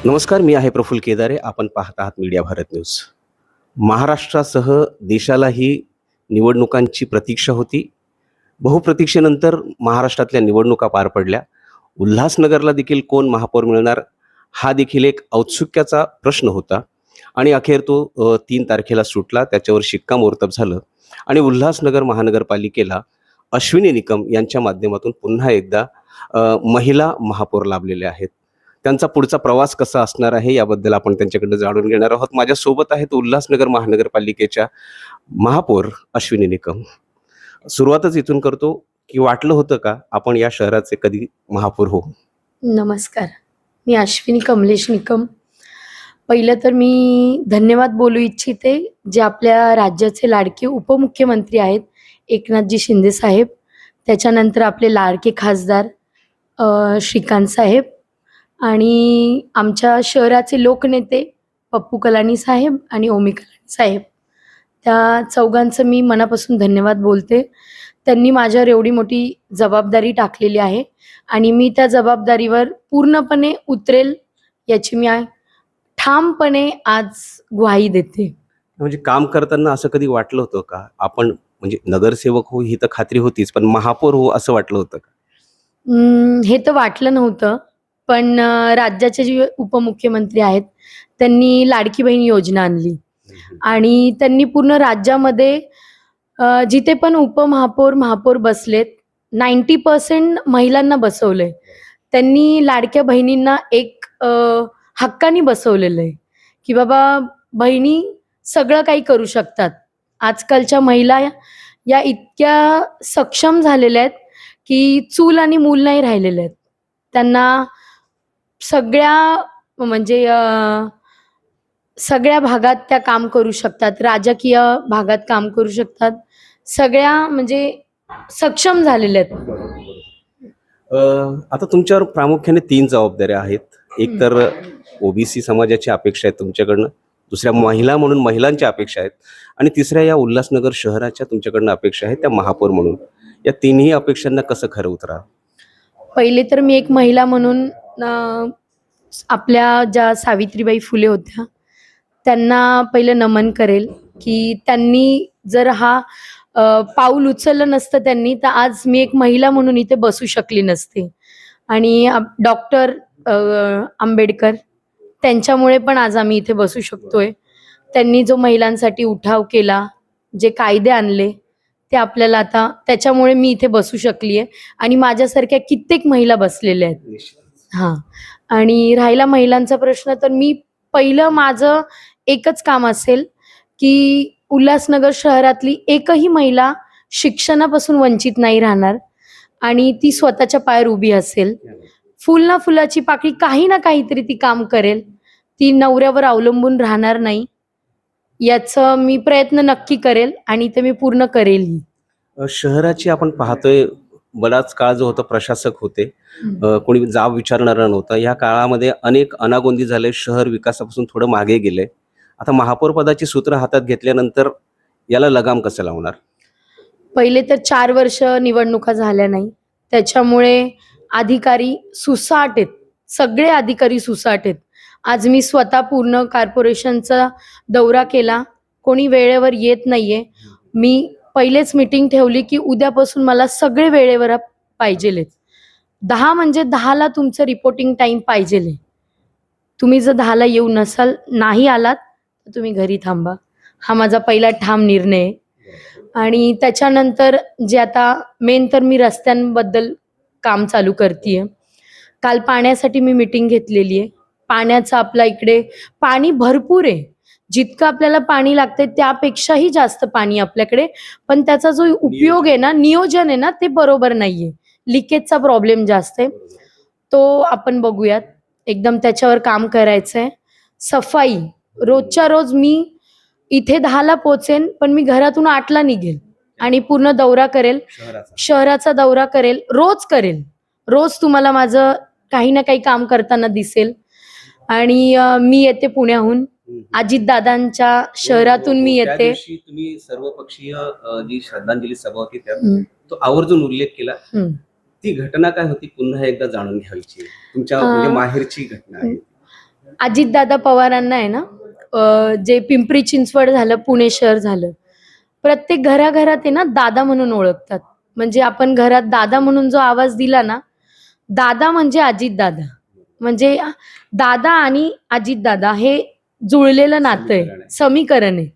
नमस्कार, मी आहे प्रफुल्ल केदारे. आपण पाहत आहात मीडिया भारत न्यूज. महाराष्ट्रासह देशालाही निवडणुकांची प्रतीक्षा होती. बहुप्रतीक्षेनंतर महाराष्ट्रातल्या निवडणुका पार पडल्या. उल्हासनगरला देखील कोण महापौर मिळणार हा देखील एक औत्सुक्याचा प्रश्न होता आणि अखेर तो 3 तारखेला सुटला. त्याच्यावर शिक्कामोर्तब झालं आणि उल्हासनगर महानगरपालिकेला अश्विनी निकम यांच्या माध्यमातून पुन्हा एकदा महिला महापौर लाभलेल्या आहेत. त्यांचा पुढचा प्रवास कसा असणार आहे याबद्दल आपण त्यांच्याकडनं जाणून घेणार आहोत. माझ्यासोबत आहेत उल्हासनगर महानगरपालिकेच्या महापौर अश्विनी निकम. सुरुवातच इथून करतो की वाटलं होतं का आपण या शहराचे कधी महापौर हो? नमस्कार, मी अश्विनी कमलेश निकम. पहिलं तर मी धन्यवाद बोलू इच्छिते जे आपल्या राज्याचे लाडके उपमुख्यमंत्री आहेत एकनाथजी शिंदे साहेब, त्याच्यानंतर आपले लाडके खासदार श्रीकांत साहेब आणि आमच्या शहराचे लोकनेते पप्पू कलानी साहेब आणि ओमी कलानी साहेब. त्या चौघांचं मी मनापासून धन्यवाद बोलते. त्यांनी माझ्यावर एवढी मोठी जबाबदारी टाकलेली आहे आणि मी त्या जबाबदारीवर पूर्णपणे उतरेल याची मी ठामपणे आज ग्वाही देते. म्हणजे काम करताना असं कधी वाटलं होतं का आपण म्हणजे नगरसेवक हो ही तर खात्री होतीच, पण महापौर हो असं वाटलं होतं का? हे तर वाटलं नव्हतं, पण राज्याचे जे उपमुख्यमंत्री आहेत त्यांनी लाडकी बहीण योजना आणली आणि त्यांनी पूर्ण राज्यामध्ये जिथे पण उपमहापौर महापौर बसलेत 90% महिलांना बसवलंय. त्यांनी लाडक्या बहिणींना एक हक्कानी बसवलेलं आहे की बाबा बहिणी सगळं काही करू शकतात. आजकालच्या महिला या इतक्या सक्षम झालेल्या आहेत की चूल आणि मूल नाही राहिलेले आहेत. त्यांना सगळ्या म्हणजे सगळ्या भागात त्या काम करू शकतात, राजकीय भागात काम करू शकतात, सगळ्या म्हणजे सक्षम झालेल्या आहेत. आता तुमच्यावर प्रामुख्याने 3 जबाबदाऱ्या आहेत. एक तर ओबीसी समाजाची अपेक्षा आहे तुमच्याकडनं, दुसऱ्या महिला म्हणून महिलांच्या अपेक्षा आहेत आणि तिसऱ्या या उल्हासनगर शहराच्या तुमच्याकडनं अपेक्षा आहेत त्या महापौर म्हणून. या तिन्ही अपेक्षांना कसं खरं उतरा? पहिले तर मी एक महिला म्हणून आपल्या ज्या सावित्रीबाई फुले होत्या त्यांना पहिलं नमन करेल की त्यांनी जर हा पाऊल उचललं नसतं त्यांनी तर आज मी एक महिला म्हणून इथे बसू शकली नसते. आणि डॉक्टर आंबेडकर त्यांच्यामुळे पण आज आम्ही इथे बसू शकतोय. त्यांनी जो महिलांसाठी उठाव केला, जे कायदे आणले ते आपल्याला आता त्याच्यामुळे मी इथे बसू शकली आहे आणि माझ्यासारख्या कित्येक महिला बसलेल्या आहेत. हां, आणि राहिला महिलांचा प्रश्न तर मी पहिलं माझं एकच काम असेल की उल्हासनगर शहरातली एकही महिला शिक्षणापासून वंचित नाही राहणार आणि ती स्वतःच्या पायावर उभी असेल. फुल ना फुलाची पाकळी काही ना काहीतरी ती काम करेल, ती नवऱ्यावर अवलंबून राहणार नाही. याचं मी प्रयत्न नक्की करेल आणि ते मी पूर्ण करेल. शहराची आपण पाहतोय बराच काळ जो होता प्रशासक होते, कोणी जाब विचारणारा नव्हता. या काळामध्ये अनेक अनागोंदी झाले, शहर विकासापासून थोडं मागे गेले. आता महापौर पदाची सूत्र हातात घेतल्यानंतर याला लगाम कसं लावणार? पहिले तर 4 वर्ष निवडणुका झाल्या नाही, त्याच्यामुळे अधिकारी सुसाट आहेत, सगळे अधिकारी सुसाट आहेत. आज मी स्वतः पूर्ण कॉर्पोरेशनचा दौरा केला, कोणी वेळेवर येत नाहीये. मी पहिलेच मीटिंग ठेवली की उद्यापासून मला सगळे वेळेवर पाहिजेलेत. 10 म्हणजे 10ला तुमचं रिपोर्टिंग टाइम पाहिजेल. तुम्ही जर 10ला येऊ नसाल, नाही आलात तर तुम्ही घरी थांबा. हा माझा पहिला ठाम निर्णय आहे. आणि त्याच्यानंतर जे आता मेन तर मी रस्त्यांबद्दल काम चालू करतेय. काल पाण्यासाठी मी मीटिंग घेतलेली आहे. पाण्याचं आपल्या इकडे पाणी भरपूर आहे, जितकं आपल्याला पाणी लागतंय त्यापेक्षाही जास्त पाणी आपल्याकडे, पण त्याचा जो उपयोग आहे ना, नियोजन आहे ना, ते बरोबर नाहीये. लिकेजचा प्रॉब्लेम जास्त आहे, तो आपण बघूयात. एकदम त्याच्यावर काम करायचंय. सफाई रोजच्या रोज मी इथे 10ला पोहोचेन, पण मी घरातून 8ला निघेल आणि पूर्ण दौरा करेल, शहराचा दौरा करेल, रोज करेल. रोज तुम्हाला माझं काही ना काही काम करताना दिसेल. आणि मी येते पुण्याहून, अजितदादांच्या शहरातून मी येते. तुम्ही सर्वपक्षीय जी श्रद्धांजली सभा होती त्यात तो आवर्जून उल्लेख केला. ती घटना काय होती पुन्हा एकदा जाणून घ्यायची, तुमच्या म्हणजे माहेरची घटना आहे. अजितदादा पवारांना आहे ना, जे पिंपरी चिंचवड झालं, पुणे शहर झालं, प्रत्येक घराघरात आहे ना दादा म्हणून ओळखतात. म्हणजे आपण घरात दादा म्हणून जो आवाज दिला ना, दादा म्हणजे अजितदादा. म्हणजे दादा आणि अजितदादा हे जुळलेलं नातं आहे, समीकरण आहे.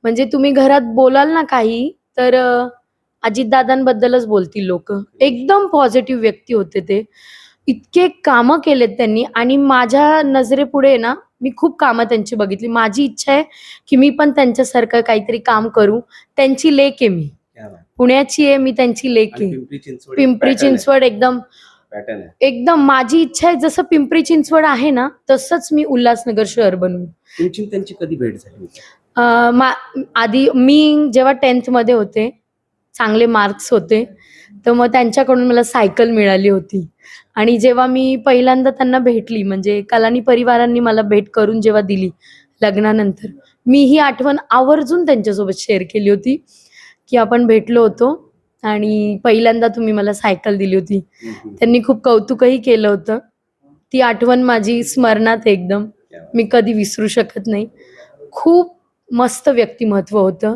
म्हणजे तुम्ही घरात बोलाल ना काही, तर अजितदादांबद्दलच बोलतील लोकं. एकदम पॉझिटिव्ह व्यक्ती होते ते. इतके कामं केलेत त्यांनी आणि माझ्या नजरेपुढे ना, मी खूप कामं त्यांची बघितली. माझी इच्छा आहे, की मी पण त्यांच्यासारखं काहीतरी काम करू. त्यांची लेक आहे मी. पुण्याची आहे, मी त्यांची लेक आहे. पिंपरी चिंचवड एकदम एकदम माझी इच्छा आहे, जसं पिंपरी चिंचवड आहे ना, तसंच मी उल्हासनगर शहर बनवू. तुमची त्यांची कधी भेट झाली? आधी मी जेव्हा 10th मध्ये होते, चांगले मार्क्स होते, तर मग त्यांच्याकडून मला सायकल मिळाली होती. आणि जेव्हा मी पहिल्यांदा त्यांना भेटली, म्हणजे कलानी परिवारांनी मला भेट करून जेव्हा दिली लग्नानंतर, मी ही आठवण आवर्जून त्यांच्यासोबत शेअर केली होती, की आपण भेटलो होतो आणि पहिल्यांदा तुम्ही मला सायकल दिली होती. त्यांनी खूप कौतुकही केलं होतं. ती आठवण माझी स्मरणात आहे एकदम. मी कधी विसरू शकत नाही. खूप मस्त व्यक्तिमत्व होतं.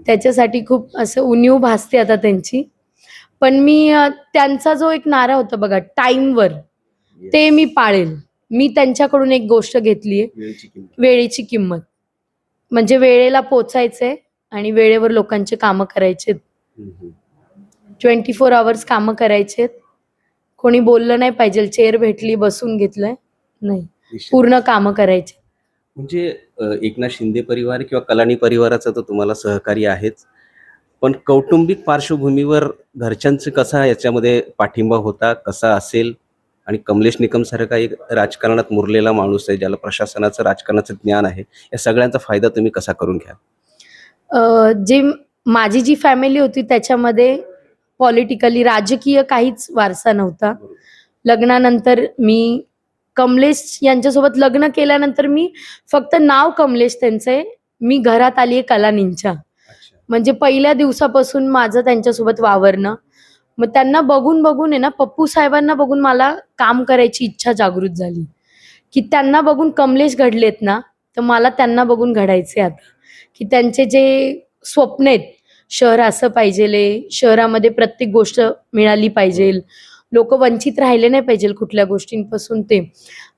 त्याच्यासाठी खूप असं उणीव भासते आता त्यांची. पण मी त्यांचा जो एक नारा होता बघा, टाईमवर, ते मी पाळेल. मी त्यांच्याकडून एक गोष्ट घेतली आहे, वेळेची किंमत. म्हणजे वेळेला पोचायचंय आणि वेळेवर लोकांचे कामं करायचेत. 24 आवर्स कामं करायचेत. कोणी बोललं नाही पाहिजे, चेअर भेटली बसून घेतलंय, नाही, पूर्ण कामं करायचे. म्हणजे एकनाथ शिंदे परिवार किंवा कलानी परिवाराचं तर तुम्हाला सहकार्य आहेच, पण कौटुंबिक पार्श्वभूमीवर घरच्यांचं कसा याच्यामध्ये पाठिंबा होता, कसा असेल? आणि कमलेश निकम सारखा एक राजकारणात मुरलेला माणूस आहे, ज्याला प्रशासनाचं, राजकारणाचं ज्ञान आहे, या सगळ्यांचा फायदा तुम्ही कसा करून घ्याल? जे माझी जी फॅमिली होती त्याच्यामध्ये पॉलिटिकली राजकीय काहीच वारसा नव्हता. लग्नानंतर मी कमलेश यांच्यासोबत लग्न केल्यानंतर मी फक्त नाव कमलेश त्यांचे, मी घरात आली आहे कलानींच्या. म्हणजे पहिल्या दिवसापासून माझं त्यांच्यासोबत वावरणं. मग त्यांना बघून बघून आहे ना, पप्पू साहेबांना बघून मला काम करायची इच्छा जागृत झाली, की त्यांना बघून कमलेश घडलेत ना, तर मला त्यांना बघून घडायचे आता. की त्यांचे जे स्वप्न आहेत, शहर असं पाहिजे, शहरामध्ये प्रत्येक गोष्ट मिळाली पाहिजे, लोक वंचित राहिले नाही पाहिजे कुठल्या गोष्टींपासून ते.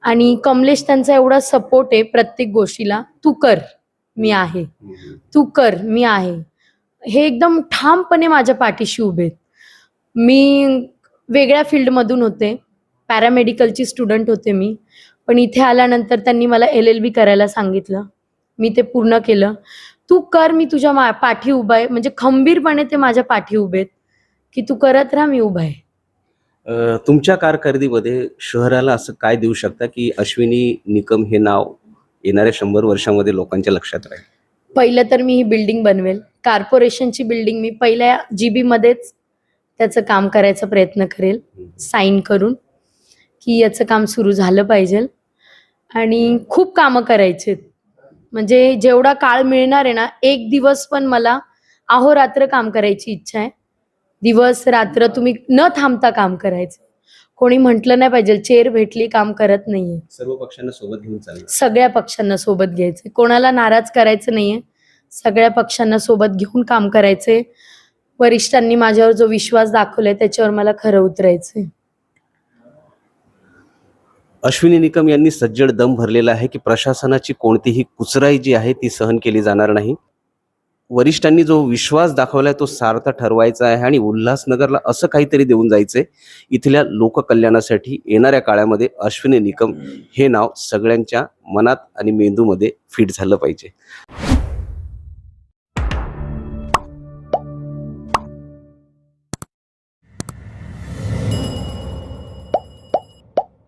आणि कमलेश त्यांचा एवढा सपोर्ट आहे प्रत्येक गोष्टीला, तू कर मी आहे, तू कर मी आहे, हे एकदम ठामपणे माझ्या पाठीशी उभे आहेत. मी वेगळ्या फील्डमधून होते, पॅरामेडिकलची स्टुडंट होते मी, पण इथे आल्यानंतर त्यांनी मला LLB करायला सांगितलं. मी ते पूर्ण केलं. तू कर, मी तुझ्या पाठी उभा आहे. म्हणजे खंबीरपणे ते माझ्या पाठी उभे आहेत, की तू करत राहा, मी उभा आहे. तुमच्या कारकिर्दीमध्ये शहराला असं काय देऊ शकता, की अश्विनी निकम हे नाव येणाऱ्या 100 वर्षामध्ये लोकांच्या लक्षात राहील? पहिलं तर मी ही बिल्डिंग बनवेल. कॉर्पोरेशनची बिल्डिंग मी पहिल्या GB मध्येच त्याचं काम करायचा प्रयत्न करेल, साईन करून, की याचं काम सुरू झालं पाहिजे. आणि खूप कामं करायचे, म्हणजे जेवढा काळ मिळणार आहे ना, एक दिवस पण मला अहोरात्र काम करायची इच्छा आहे. दिवस रात्र तुम्ही न थांबता काम करायचं. कोणी म्हटलं नाही पाहिजे चेअर भेटली काम करत नाहीये. सर्व पक्षांना सोबत घेऊन चालणार. सगळ्या पक्षांना सोबत घ्यायचं, कोणाला नाराज करायचं नाहीये. सगळ्या पक्षांना सोबत घेऊन काम करायचंय. वरिष्ठांनी माझ्यावर जो विश्वास दाखवलाय त्याच्यावर मला खरं उतरायचंय. अश्विनी निकम यांनी सज्जड दम भरलेला आहे, की प्रशासनाची कोणतीही कुचराई जी आहे ती सहन केली जाणार नाही. वरिष्ठांनी जो विश्वास दाखवलाय तो सार्थ ठरवायचा आहे आणि उल्हासनगरला असं काहीतरी देऊन जायचंय. इथल्या लोककल्याणासाठी येणाऱ्या काळामध्ये अश्विनी निकम हे नाव सगळ्यांच्या मनात आणि मेंदूमध्ये फिट झालं पाहिजे.